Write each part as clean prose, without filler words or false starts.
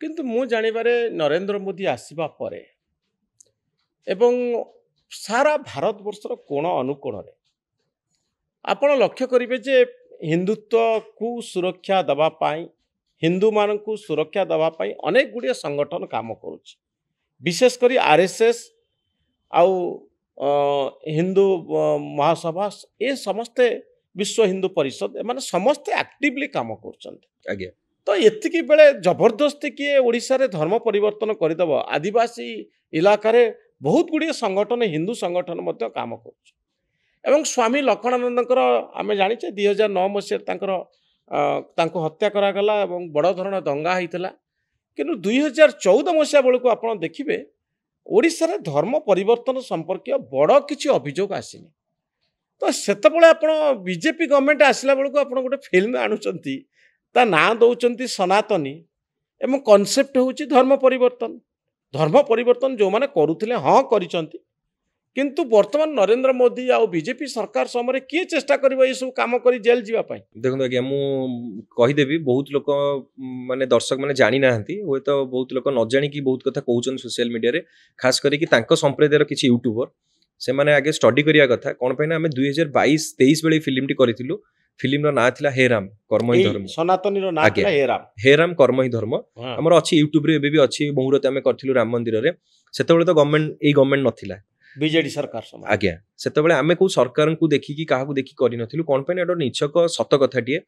କିନ୍ତୁ ମୁଁ ଜାଣିବାରେ ନରେନ୍ଦ୍ର ମୋଦି ଆସିବା ପରେ ଏବଂ ସାରା ଭାରତବର୍ଷର କୋଣ ଅନୁକୋଣରେ ଆପଣ ଲକ୍ଷ୍ୟ କରିବେ ଯେ ହିନ୍ଦୁତ୍ୱକୁ ସୁରକ୍ଷା ଦେବା ପାଇଁ ହିନ୍ଦୁମାନଙ୍କୁ ସୁରକ୍ଷା ଦେବା ପାଇଁ ଅନେକ ଗୁଡ଼ିଏ ସଂଗଠନ କାମ କରୁଛି। ବିଶେଷ କରି ଆର୍ଏସ୍ଏସ୍ ଆଉ ହିନ୍ଦୁ ମହାସଭା ଏ ସମସ୍ତେ ବିଶ୍ୱ ହିନ୍ଦୁ ପରିଷଦ ଏମାନେ ସମସ୍ତେ ଆକ୍ଟିଭଲି କାମ କରୁଛନ୍ତି। ଆଜ୍ଞା ତ ଏତିକି ବେଳେ ଜବରଦସ୍ତି କିଏ ଓଡ଼ିଶାରେ ଧର୍ମ ପରିବର୍ତ୍ତନ କରିଦେବ ଆଦିବାସୀ ଇଲାକାରେ ବହୁତ ଗୁଡ଼ିଏ ସଂଗଠନ ହିନ୍ଦୁ ସଂଗଠନ ମଧ୍ୟ କାମ କରୁଛି ଏବଂ ସ୍ୱାମୀ ଲକ୍ଷ୍ମଣାନନ୍ଦଙ୍କର ଆମେ ଜାଣିଛେ 2009 ମସିହାରେ ତାଙ୍କୁ ହତ୍ୟା କରାଗଲା ଏବଂ ବଡ଼ ଧରଣର ଦଙ୍ଗା ହେଇଥିଲା। କିନ୍ତୁ 2014 ମସିହା ବେଳକୁ ଆପଣ ଦେଖିବେ ଓଡ଼ିଶାରେ ଧର୍ମ ପରିବର୍ତ୍ତନ ସମ୍ପର୍କୀୟ ବଡ଼ କିଛି ଅଭିଯୋଗ ଆସିନି। ତ ସେତେବେଳେ ଆପଣ ବିଜେପି ଗଭର୍ଣ୍ଣମେଣ୍ଟ ଆସିଲା ବେଳକୁ ଆପଣ ଗୋଟେ ଫିଲ୍ମ ଆଣୁଛନ୍ତି ତା ନାଁ ଦେଉଛନ୍ତି ସନାତନୀ ଏବଂ କନସେପ୍ଟ ହେଉଛି ଧର୍ମ ପରିବର୍ତ୍ତନ ଯେଉଁମାନେ କରୁଥିଲେ ହଁ କରିଛନ୍ତି। କିନ୍ତୁ ବର୍ତ୍ତମାନ ନରେନ୍ଦ୍ର ମୋଦି ଆଉ ବିଜେପି ସରକାର ସମୟରେ କିଏ ଚେଷ୍ଟା କରିବ ଏସବୁ କାମ କରି ଜେଲ୍ ଯିବା ପାଇଁ? ଦେଖନ୍ତୁ ଆଜ୍ଞା ମୁଁ କହିଦେବି ବହୁତ ଲୋକ ମାନେ ଦର୍ଶକ ମାନେ ଜାଣି ନାହାନ୍ତି ହୁଏତ ବହୁତ ଲୋକ ନ ଜାଣିକି ବହୁତ କଥା କହୁଛନ୍ତି ସୋସିଆଲ ମିଡ଼ିଆରେ ଖାସ କରିକି ତାଙ୍କ ସମ୍ପ୍ରଦାୟର କିଛି ୟୁଟ୍ୟୁବର ସେମାନେ ଆଗେ ଷ୍ଟଡି କରିବା କଥା କ'ଣ ପାଇଁ ନା ଆମେ 2022-23 ବେଳେ ଫିଲ୍ମଟି କରିଥିଲୁ। ଫିଲ୍ମର ନାଁ ଥିଲା ହେ ରାମ କର୍ମ ହିଁ ଧର୍ମ। ସନାତନୀର ନାଁ ଥିଲା ହେ ରାମ କର୍ମ ହିଁ ଧର୍ମ। ଆମର ଅଛି ୟୁଟ୍ୟୁବରେ ଏବେ ବି ଅଛି ମୁହୂର୍ତ୍ତେ ଆମେ କରିଥିଲୁ ରାମ ମନ୍ଦିରରେ। ସେତେବେଳେ ତ ଗଭର୍ଣ୍ଣମେଣ୍ଟ ନଥିଲା ବିଜେଡି ସରକାର ସମୟ। ଆଜ୍ଞା ସେତେବେଳେ ଆମେ କୋଉ ସରକାରଙ୍କୁ ଦେଖିକି କାହାକୁ ଦେଖି କରିନଥିଲୁ କ'ଣ ପାଇଁ ଏଟା ନିଛକ ସତ କଥାଟିଏ।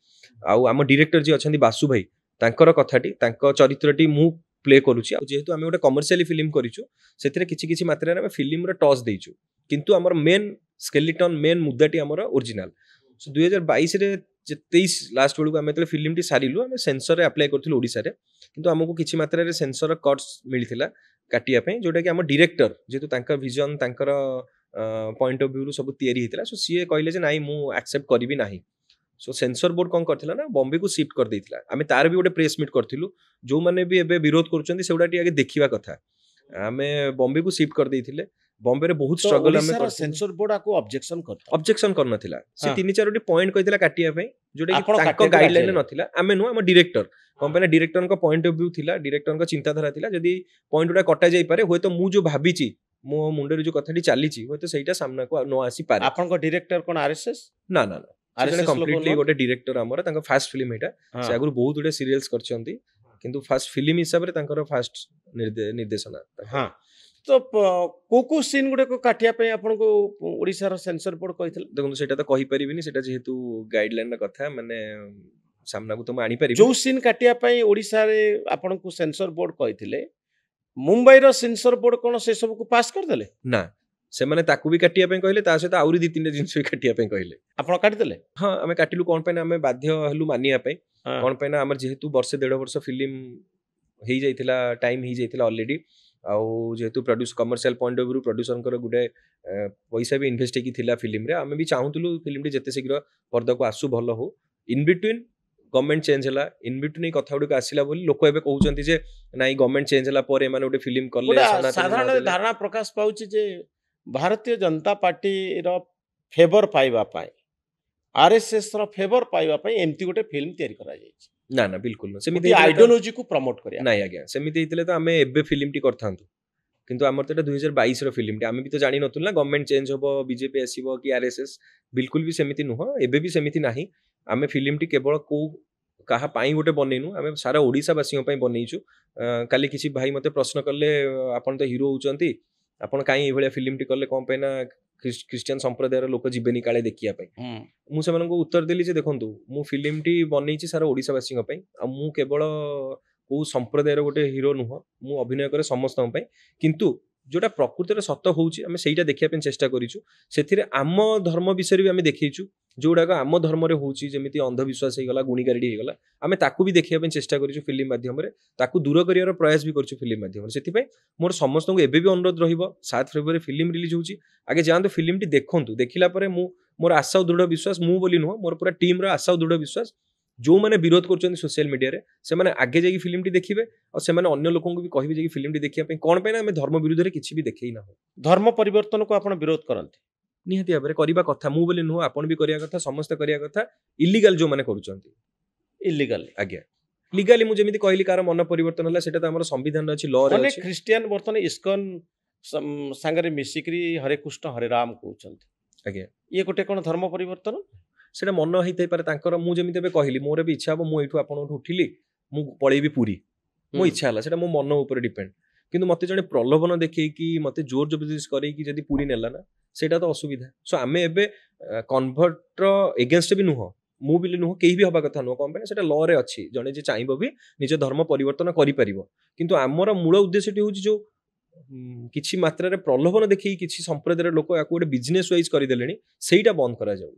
ଆଉ ଆମ ଡିରେକ୍ଟର ଯିଏ ଅଛନ୍ତି ବାସୁ ଭାଇ ତାଙ୍କର କଥାଟି ତାଙ୍କ ଚରିତ୍ରଟି ମୁଁ ପ୍ଲେ କରୁଛି। ଆଉ ଯେହେତୁ ଆମେ ଗୋଟେ କମର୍ସିଆଲି ଫିଲ୍ମ କରିଛୁ ସେଥିରେ କିଛି କିଛି ମାତ୍ରାରେ ଆମେ ଫିଲ୍ମର ଟଚ୍ ଦେଇଛୁ କିନ୍ତୁ ଆମର ମେନ୍ ସ୍କେଲିଟନ ମେନ୍ ମୁଦ୍ଦାଟି ଆମର ଓରିଜିନାଲ। 2022ରେ 23 ଲାଷ୍ଟ ବେଳକୁ ଆମେ ଯେତେବେଳେ ଫିଲ୍ମଟି ସାରିଲୁ ଆମେ ସେନ୍ସରରେ ଆପ୍ଲାଏ କରିଥିଲୁ ଓଡ଼ିଶାରେ କିନ୍ତୁ ଆମକୁ କିଛି ମାତ୍ରାରେ ସେନ୍ସର କଟ୍ସ ମିଳିଥିଲା କାଟିବା ପାଇଁ ଯୋଉଟାକି ଆମ ଡିରେକ୍ଟର ଯେହେତୁ ତାଙ୍କ ଭିଜନ ତାଙ୍କର ପଏଣ୍ଟ ଅଫ୍ ଭ୍ୟୁରୁ ସବୁ ତିଆରି ହେଇଥିଲା। ସୋ ସିଏ କହିଲେ ଯେ ନାଇଁ ମୁଁ ଆକ୍ସେପ୍ଟ କରିବି ନାହିଁ। ସୋ ସେନ୍ସର ବୋର୍ଡ କ'ଣ କରିଥିଲା ନା ବମ୍ବେକୁ ସିଫ୍ଟ କରିଦେଇଥିଲା। ଆମେ ତାର ବି ଗୋଟେ ପ୍ରେସ୍ ମିଟ୍ କରିଥିଲୁ ଯେଉଁମାନେ ବି ଏବେ ବିରୋଧ କରୁଛନ୍ତି ସେଗୁଡ଼ା ଟିକେ ଆଗେ ଦେଖିବା କଥା। ଆମେ ବମ୍ବେକୁ ସିଫ୍ଟ କରିଦେଇଥିଲେ। ବମ୍ବେରେ ବହୁତ ଷ୍ଟ୍ରଗଲ ଆମେ ସେନ୍ସର ବୋର୍ଡ ଆକୁ ଅବଜେକ୍ସନ କରିନଥିଲା। ସେ 3-4ଟି ପଏଣ୍ଟ କହିଥିଲା କାଟିବା ପାଇଁ ଯୋଉଟା କି ତାଙ୍କ ଗାଇଡଲାଇନରେ ନଥିଲା। ଆମେ ନୁହଁ ଆମ ଡିରେକ୍ଟର କ'ଣ ପାଇଁ ନା ଡିରେକ୍ଟରଙ୍କ ପଏଣ୍ଟ ଅଫ୍ ଭ୍ୟୁ ଥିଲା ଡିରେକ୍ଟରଙ୍କ ଚିନ୍ତାଧାରା ଥିଲା ଯଦି ପଏଣ୍ଟ ଗୁଡ଼ା କଟା ଯାଇପାରେ ହୁଏତ ମୁଁ ଯୋଉ ଭାବିଛି ମୋ ମୁଣ୍ଡରେ ଯୋଉ କଥାଟି ଚାଲିଛି ହୁଏତ ସେଇଟା ସାମ୍ନାକୁ ନ ଆସିପାରେ। ଆପଣଙ୍କ ଡିରେକ୍ଟର କ'ଣ ଆର୍ଏସ୍ଏସ୍? ନା କମ୍ପ୍ଲିଟଲି ଗୋଟେ ଡିରେକ୍ଟର ଆମର ତାଙ୍କ ଫାଷ୍ଟ ଫିଲ୍ମ ଏଇଟା। ସେ ଆଗରୁ ବହୁତ ଗୁଡେ ସିରିଏଲ୍ସ କରିଛନ୍ତି କିନ୍ତୁ ଫାଷ୍ଟ ଫିଲ୍ମ ହିସାବରେ ତାଙ୍କର ଫାଷ୍ଟ ନିର୍ଦ୍ଦେଶନା। ତ କୋଉ ସିନ୍ ଗୁଡାକ କାଟିବା ପାଇଁ ଆପଣଙ୍କୁ ଓଡ଼ିଶାର ସେନ୍ସର ବୋର୍ଡ କହିଥିଲା? ଦେଖନ୍ତୁ ସେଇଟା ତ କହିପାରିବିନି ସେଟା ଯେହେତୁ ଗାଇଡଲାଇନର କଥା ମାନେ ସାମ୍ନାକୁ ତ ମୁଁ ଆଣିପାରିବି। ଯୋଉ ସିନ୍ କାଟିବା ପାଇଁ ଓଡ଼ିଶାରେ ଆପଣଙ୍କୁ ସେନ୍ସର ବୋର୍ଡ କହିଥିଲେ ମୁମ୍ବାଇର ସେନ୍ସର ବୋର୍ଡ କ'ଣ ସେ ସବୁକୁ ପାସ୍ କରିଦେଲେ? ନା ସେମାନେ ତାକୁ ବି କାଟିବା ପାଇଁ କହିଲେ ତା ସହିତ ଆହୁରି 2-3ଟା ଜିନିଷ ବି କାଟିବା ପାଇଁ କହିଲେ। ଆପଣ କାଟିଦେଲେ? ହଁ ଆମେ କାଟିଲୁ କ'ଣ ପାଇଁ ନା ଆମେ ବାଧ୍ୟ ହେଲୁ ମାନିବା ପାଇଁ। କ'ଣ ପାଇଁ ନା ଆମର ଯେହେତୁ 1.5 ବର୍ଷ ଫିଲ୍ମ ହେଇଯାଇଥିଲା ଟାଇମ୍ ହେଇଯାଇଥିଲା ଅଲରେଡି ଆଉ ଯେହେତୁ କମର୍ସିଆଲ ପଏଣ୍ଟ ଅଫ୍ ଭ୍ୟୁ ପ୍ରଡ୍ୟୁସରଙ୍କର ଗୋଟେ ପଇସା ବି ଇନଭେଷ୍ଟ ହେଇକି ଥିଲା ଫିଲ୍ମରେ ଆମେ ବି ଚାହୁଁଥିଲୁ ଫିଲ୍ମଟି ଯେତେ ଶୀଘ୍ର ପର୍ଦ୍ଦାକୁ ଆସୁ ଭଲ ହଉ। ଇନ୍ ବିଟୁଇନ୍ ଗଭର୍ଣ୍ଣମେଣ୍ଟ ଚେଞ୍ଜ ହେଲା ଇନ୍ ବିଟୁଇନ୍ ଏଇ କଥା ଗୁଡ଼ିକ ଆସିଲା ବୋଲି ଲୋକ ଏବେ କହୁଛନ୍ତି ଯେ ନାଇଁ ଗଭର୍ଣ୍ଣମେଣ୍ଟ ଚେଞ୍ଜ ହେଲା ପରେ ଏମାନେ ଗୋଟେ ଫିଲ୍ମ କଲେ। ସାଧାରଣ ଧାରଣା ପ୍ରକାଶ ପାଉଛି ଯେ ଭାରତୀୟ ଜନତା ପାର୍ଟିର ଫେଭର ପାଇବା ପାଇଁ ଆର୍ଏସ୍ଏସ୍ ର ଫେଭର ପାଇବା ପାଇଁ ଏମିତି ଗୋଟେ ଫିଲ୍ମ ତିଆରି କରାଯାଇଛି। ନା ବିଲକୁଲ ନୁହଁ ସେମିତି ଆଇଡିଓଲୋଜିକୁ ପ୍ରମୋଟ କରିବା। ନାଇଁ ଆଜ୍ଞା ସେମିତି ହେଇଥିଲେ ତ ଆମେ ଏବେ ଫିଲ୍ମଟି କରିଥାନ୍ତୁ କିନ୍ତୁ ଆମର ତ ଏଟା 2022ର ଫିଲ୍ମଟି ଆମେ ବି ତ ଜାଣିନଥିଲୁ ନା ଗଭର୍ଣ୍ଣମେଣ୍ଟ ଚେଞ୍ଜ ହବ ବିଜେପି ଆସିବ କି ଆର୍ଏସ୍ଏସ୍। ବିଲକୁଲ ବି ସେମିତି ନୁହଁ ଏବେ ବି ସେମିତି ନାହିଁ। ଆମେ ଫିଲ୍ମଟି କେବଳ କୋଉ କାହା ପାଇଁ ଗୋଟେ ବନେଇନୁ ଆମେ ସାରା ଓଡ଼ିଶାବାସୀଙ୍କ ପାଇଁ ବନେଇଛୁ। କାଲି କିଛି ଭାଇ ମତେ ପ୍ରଶ୍ନ କଲେ ଆପଣ ତ ହିରୋ ହଉଛନ୍ତି ଆପଣ କାହିଁ ଏଇଭଳିଆ ଫିଲ୍ମଟି କଲେ କ'ଣ ପାଇଁ ନା ଖ୍ରୀଷ୍ଟିଆନ ସମ୍ପ୍ରଦାୟର ଲୋକ ଯିବେନି କାଳେ ଦେଖିବା ପାଇଁ। ମୁଁ ସେମାନଙ୍କୁ ଉତ୍ତର ଦେଲି ଯେ ଦେଖନ୍ତୁ ମୁଁ ଫିଲ୍ମଟି ବନେଇଛି ସାରା ଓଡ଼ିଶାବାସୀଙ୍କ ପାଇଁ ଆଉ ମୁଁ କେବଳ କୋଉ ସମ୍ପ୍ରଦାୟର ଗୋଟେ ହିରୋ ନୁହଁ ମୁଁ ଅଭିନୟ କରେ ସମସ୍ତଙ୍କ ପାଇଁ କିନ୍ତୁ ଯୋଉଟା ପ୍ରକୃତରେ ସତ ହଉଛି ଆମେ ସେଇଟା ଦେଖିବା ପାଇଁ ଚେଷ୍ଟା କରିଛୁ। ସେଥିରେ ଆମ ଧର୍ମ ବିଷୟରେ ବି ଆମେ ଦେଖେଇଛୁ ଯୋଉଗୁଡ଼ାକ ଆମ ଧର୍ମରେ ହଉଛି ଯେମିତି ଅନ୍ଧବିଶ୍ୱାସ ହେଇଗଲା ଗୁଣିଗାରେଡ଼ି ହେଇଗଲା ଆମେ ତାକୁ ବି ଦେଖିବା ପାଇଁ ଚେଷ୍ଟା କରିଛୁ ଫିଲ୍ମ ମାଧ୍ୟମରେ ତାକୁ ଦୂର କରିବାର ପ୍ରୟାସ ବି କରିଛୁ ଫିଲ୍ମ ମାଧ୍ୟମରେ। ସେଥିପାଇଁ ମୋର ସମସ୍ତଙ୍କୁ ଏବେ ବି ଅନୁରୋଧ ରହିବ 7 ଫେବୃଆରୀ ଫିଲ୍ମ ରିଲିଜ ହେଉଛି ଆଗେ ଯାଆନ୍ତୁ ଫିଲ୍ମଟି ଦେଖନ୍ତୁ ଦେଖିଲା ପରେ ମୋର ଆଶା ଓ ଦୃଢ଼ ବିଶ୍ୱାସ ମୁଁ ବୋଲି ନୁହଁ ମୋର ପୁରା ଟିମ୍ର ଆଶା ଓ ଦୃଢ଼ ବିଶ୍ୱାସ ଯେଉଁମାନେ ବିରୋଧ କରୁଛନ୍ତି ସୋସିଆଲ ମିଡ଼ିଆରେ ସେମାନେ ଆଗେ ଯାଇକି ଫିଲ୍ମଟି ଦେଖିବେ ଆଉ ସେମାନେ ଅନ୍ୟ ଲୋକଙ୍କୁ ବି କହିବେ ଯାଇକି ଫିଲ୍ମଟି ଦେଖିବା ପାଇଁ। କ'ଣ ପାଇଁ ନା ଆମେ ଧର୍ମ ବିରୁଦ୍ଧରେ କିଛି ବି ଦେଖେଇ ନାହୁଁ। ଧର୍ମ ପରିବର୍ତ୍ତନକୁ ଆପଣ ବିରୋଧ କରନ୍ତି? ନିହାତି ଭାବରେ କରିବା କଥା ମୁଁ ବୋଲି ନୁହଁ ଆପଣ ବି କରିବା କଥା ସମସ୍ତେ କରିବା କଥା। ଇଲିଗାଲ ଯେଉଁମାନେ କରୁଛନ୍ତି ଇଲିଗାଲ ଆଜ୍ଞା लिगाली मुझे जमी कहली कार मन परिवर्तन है सेटा तो आम संविधान अच्छी लॉ रे अनेक अच्छी ख्रीष्टियान बर्तमान इस्कन सांगरे मिसिक्री हरे कृष्ण हरे राम कहते आज्ञा ये गोटे कौन धर्म परिवर्तन सेटा मन होते पारे मुझे जमी कहली मोर भी इच्छा हम मुझे आपन उठिली मु पलैबी पुरी मो इच्छा है सेटा मो मन उपर डिपेंड किंतु मते जने प्रलोभन देखी मते जोर जबरदस्ती करैकी जदी पुरी नेला ना सेटा तो असुविधा सो आमे एबे कन्वर्टर एगेंस्ट भी नुह मु भी नुह केही भी हबा कथा नुह कम पे सेटा लॉ रे अछि जने जे चाहिबो भी निज धर्म परिवर्तन करि परिबो किंतु आमर मूल उद्देश्यटी होची जो किछि मात्रा रे प्रलोभन देखि किछि संप्रदायर लोक याको गोटे बिजनेस वाइज करिदेलेनी सेटा बंद करा जाऊ।